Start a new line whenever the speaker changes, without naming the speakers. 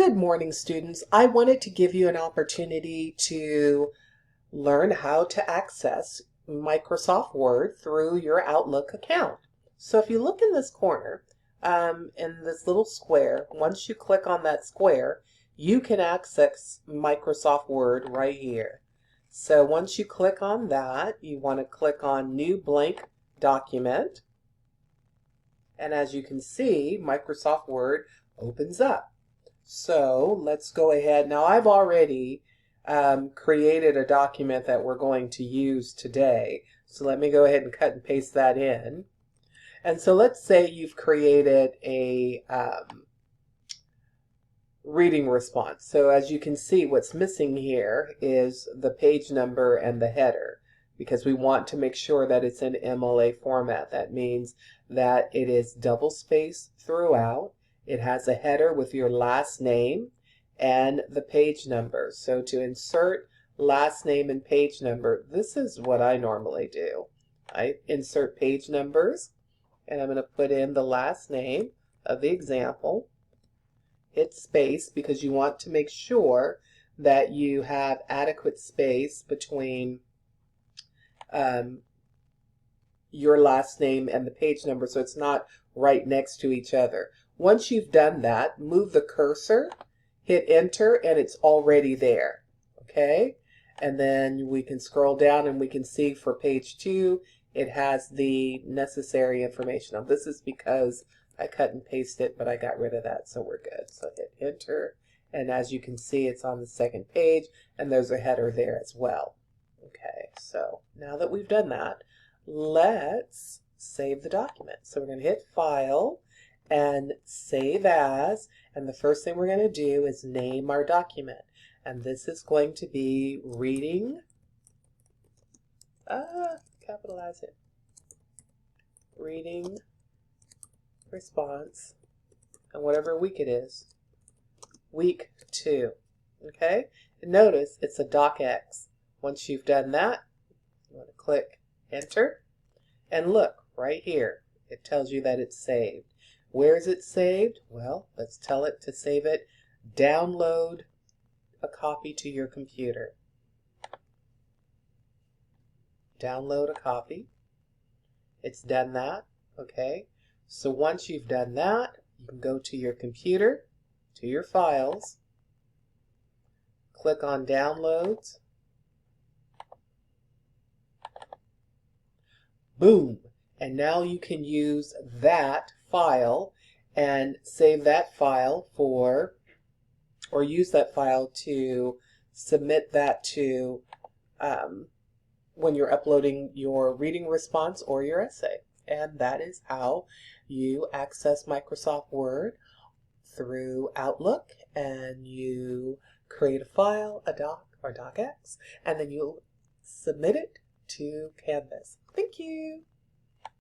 Good morning, students. I wanted to give you an opportunity to learn how to access Microsoft Word through your Outlook account. So if you look in this corner, in this little square, once you click on that square, you can access Microsoft Word right here. So once you click on that, you want to click on New Blank Document. And as you can see, Microsoft Word opens up. So let's go ahead. Now I've already created a document that we're going to use today. So let me go ahead and cut and paste that in. And so let's say you've created a reading response. So as you can see, what's missing here is the page number and the header, because we want to make sure that it's in MLA format. That means that it is double spaced throughout. It has a header with your last name and the page number. So to insert last name and page number, this is what I normally do. I insert page numbers, and I'm going to put in the last name of the example. Hit space because you want to make sure that you have adequate space between your last name and the page number, so it's not right next to each other. Once you've done that, move the cursor, hit enter, and it's already there. Okay? And then we can scroll down and we can see for page 2, it has the necessary information. Now this is because I cut and pasted it, but I got rid of that, so we're good. So hit enter, and as you can see, it's on the second page, and there's a header there as well. Okay, so now that we've done that, let's save the document. So we're going to hit File and Save As, and the first thing we're going to do is name our document. And this is going to be Reading, capitalize it, Reading Response, and whatever week it is, week 2. Okay, and notice it's a docx. Once you've done that, you want to click enter, and look right here, it tells you that it's saved. Where is it saved? Well, let's tell it to save it. Download a copy to your computer. Download a copy. It's done that. Okay, so once you've done that, you can go to your computer, to your files, click on downloads. Boom! And now you can use that file and save that file for, or use that file to submit that to when you're uploading your reading response or your essay. And that is how you access Microsoft Word through Outlook, and you create a file, a doc or docx, and then you submit it to Canvas. Thank you.